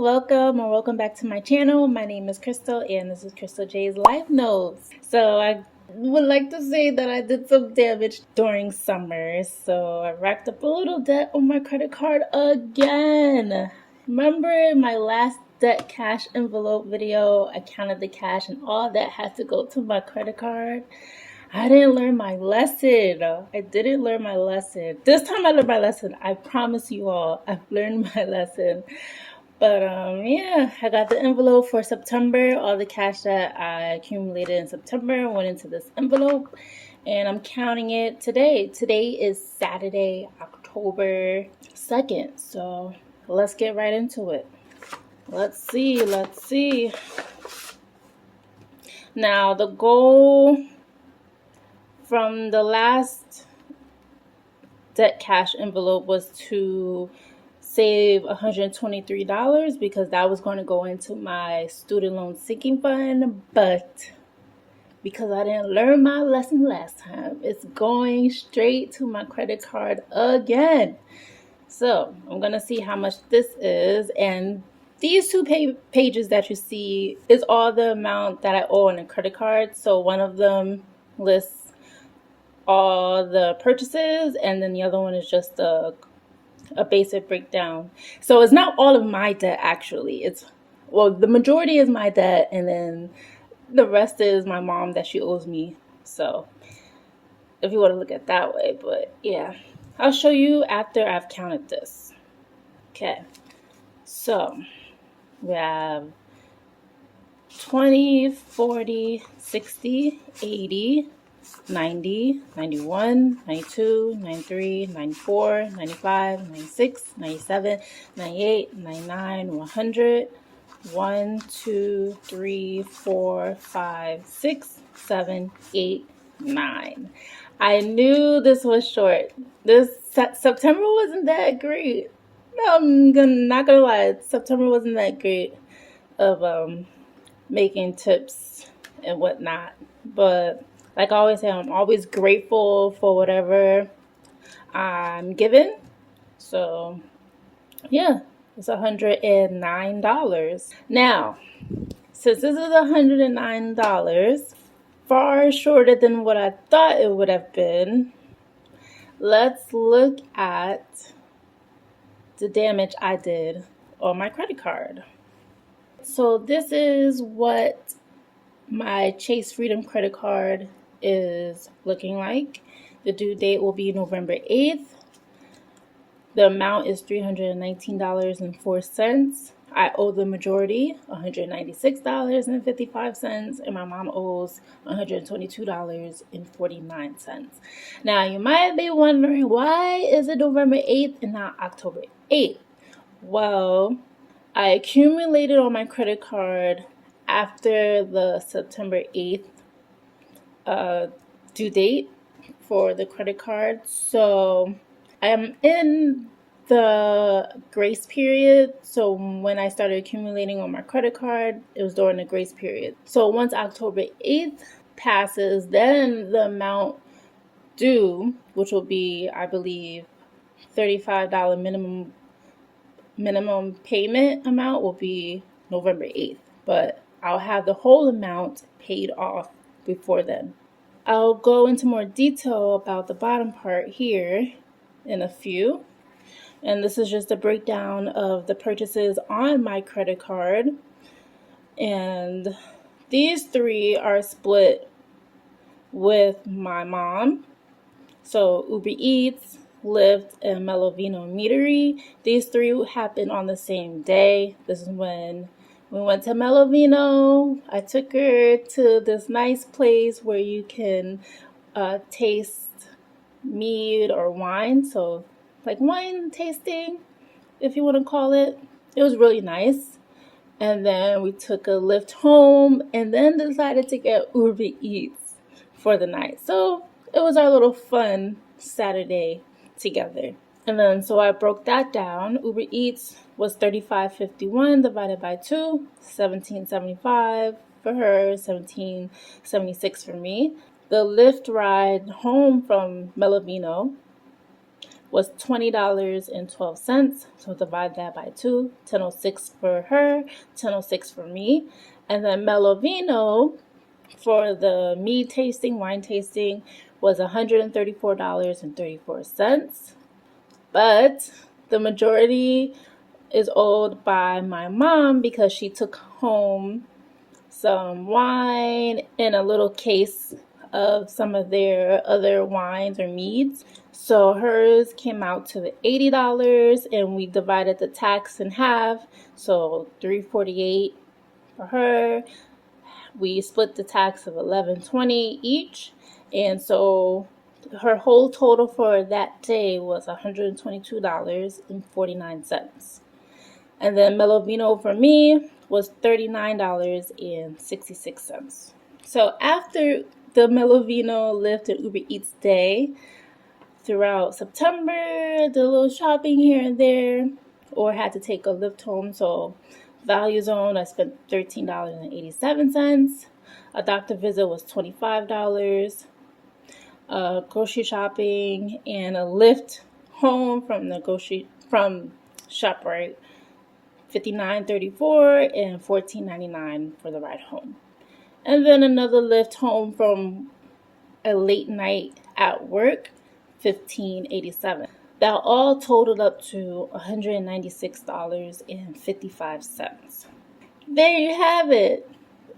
Welcome or welcome back to my channel. My name is Crystal and this is Crystal J's Life Notes. So I would like to say that I did some damage during summer. So I racked up a little debt on my credit card again. Remember my last debt cash envelope video? I counted the cash and all that had to go to my credit card. I didn't learn my lesson. I didn't learn my lesson. This time I learned my lesson. I promise you all, I've learned my lesson. But yeah, I got the envelope for September. All the cash that I accumulated in September went into this envelope, and I'm counting it today. Today is Saturday, October 2nd. So let's get right into it. Let's see. Now, the goal from the last debt cash envelope was to save $123 because that was going to go into my student loan sinking fund, but because I didn't learn my lesson last time, it's going straight to my credit card again. So I'm going to see how much this is, and these two pages that you see is all the amount that I owe on a credit card. So one of them lists all the purchases, and then the other one is just a basic breakdown. So it's not all of my debt, actually. The majority is my debt, and then the rest is my mom that she owes me. So if you want to look at it that way, but yeah, I'll show you after I've counted this. Okay, so we have 20, 40, 60, 80, 90, 91, 92, 93, 94, 95, 96, 97, 98, 99, 100, 1, 2, 3, 4, 5, 6, 7, 8, 9. I knew this was short. This September wasn't that great. I'm not gonna lie, September wasn't that great of making tips and whatnot. But like I always say, I'm always grateful for whatever I'm given. So yeah, it's $109. Now, since this is $109, far shorter than what I thought it would have been, let's look at the damage I did on my credit card. So this is what my Chase Freedom credit card is looking like. The due date will be November 8th. The amount is $319.04. I owe the majority, $196.55, and my mom owes $122.49. Now, you might be wondering, why is it November 8th and not October 8th? Well, I accumulated on my credit card after the September 8th due date for the credit card. So I am in the grace period. So when I started accumulating on my credit card, it was during the grace period. So once October 8th passes, then the amount due, which will be, I believe, $35 minimum payment amount, will be November 8th. But I'll have the whole amount paid off before then. I'll go into more detail about the bottom part here in a few. And this is just a breakdown of the purchases on my credit card. And these three are split with my mom. So Uber Eats, Lyft, and Melovino Meadery. These three happened on the same day. This is when we went to Melovino. I took her to this nice place where you can taste mead or wine. So like wine tasting, if you want to call it. It was really nice. And then we took a Lyft home and then decided to get Uber Eats for the night. So it was our little fun Saturday together. And then so I broke that down. Uber Eats was $35.51 divided by 2, $17.75 for her, $17.76 for me. The Lyft ride home from Melovino was $20.12. So divide that by 2, $10.06 for her, $10.06 for me. And then Melovino for the mead tasting, wine tasting, was $134.34. But the majority is owed by my mom because she took home some wine in a little case of some of their other wines or meads. So hers came out to $80 and we divided the tax in half. So $348 for her. We split the tax of $11.20 each. And so her whole total for that day was $122.49. And then Melovino for me was $39.66. So after the Melovino, Lyft, and Uber Eats day, throughout September, did a little shopping here and there, or had to take a Lyft home. So Value Zone, I spent $13.87. A doctor visit was $25. Grocery shopping and a Lyft home from ShopRite, $59.34 and $14.99 for the ride home. And then another Lyft home from a late night at work, $15.87. That all totaled up to $196.55. There you have it.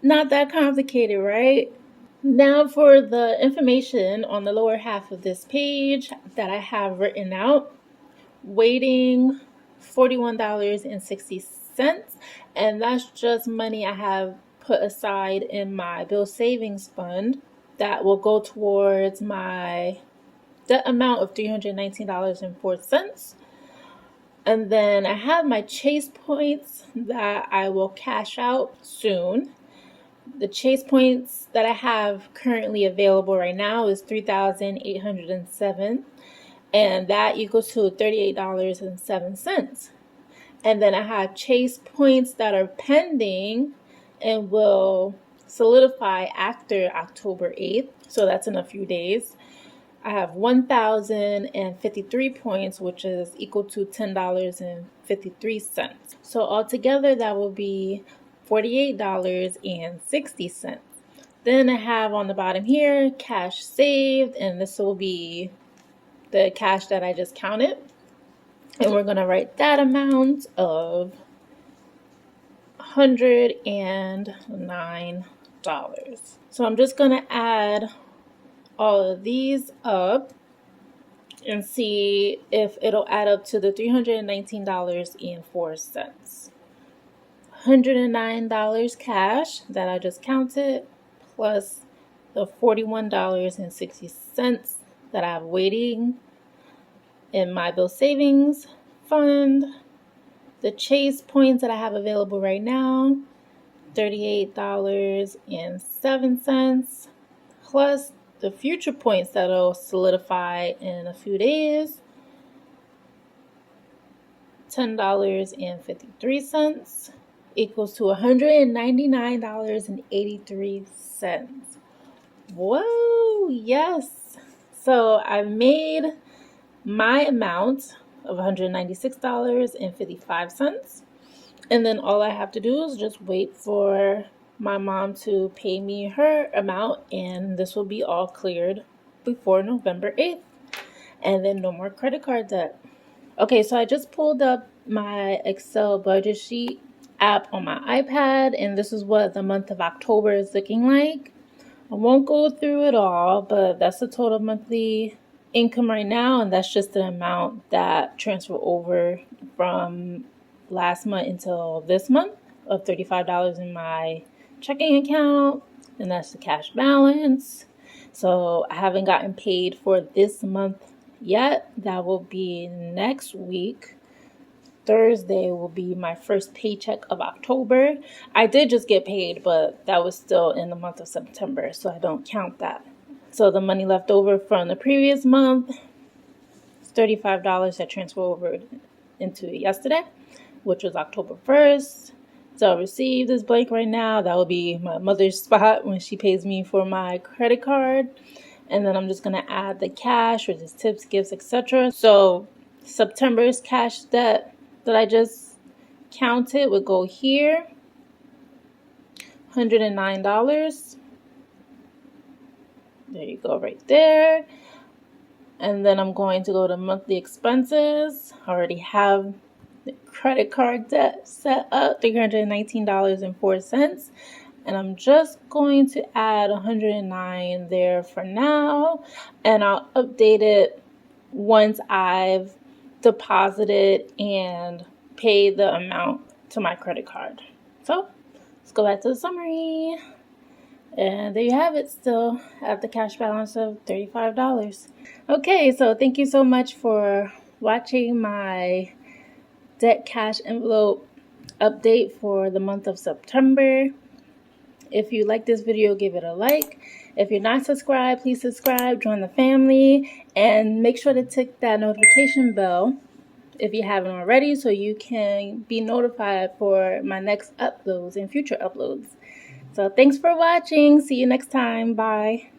Not that complicated, right? Now for the information on the lower half of this page that I have written out. Waiting, $41.60, and that's just money I have put aside in my bill savings fund that will go towards my debt amount of $319.04. And then I have my Chase points that I will cash out soon. The Chase points that I have currently available right now is 3,807. And that equals to $38.07. And then I have Chase points that are pending and will solidify after October 8th. So that's in a few days. I have 1,053 points, which is equal to $10.53. So altogether, that will be $48.60. Then I have on the bottom here, cash saved, and this will be the cash that I just counted. And we're going to write that amount of $109. So I'm just going to add all of these up and see if it'll add up to the $319.04. $109 cash that I just counted, plus the $41.60 that I have waiting in my bill savings fund. The Chase points that I have available right now, $38.07, plus the future points that'll solidify in a few days, $10.53, equals to $199.83. Whoa, yes. So I've made my amount of $196.55. And then all I have to do is just wait for my mom to pay me her amount, and this will be all cleared before November 8th. And then no more credit card debt. Okay, so I just pulled up my Excel budget sheet app on my iPad, and this is what the month of October is looking like. I won't go through it all, but that's the total monthly income right now, and that's just the amount that transferred over from last month until this month of $35 in my checking account, and that's the cash balance. So I haven't gotten paid for this month yet. That will be next week. Thursday will be my first paycheck of October. I did just get paid, but that was still in the month of September, so I don't count that. So the money left over from the previous month is $35 that transferred over into yesterday, which was October 1st. So received is blank right now. That will be my mother's spot when she pays me for my credit card. And then I'm just going to add the cash, which is tips, gifts, etc. So September's cash that I just counted would go here, $109. There you go, right there. And then I'm going to go to monthly expenses. I already have the credit card debt set up, $319.04. And I'm just going to add 109 there for now. And I'll update it once I've deposited and paid the amount to my credit card. So let's go back to the summary. And there you have it, still at the cash balance of $35. Okay, so thank you so much for watching my debt cash envelope update for the month of September. If you like this video, give it a like. If you're not subscribed, please subscribe, join the family, and make sure to tick that notification bell if you haven't already so you can be notified for my next uploads and future uploads. So thanks for watching. See you next time. Bye.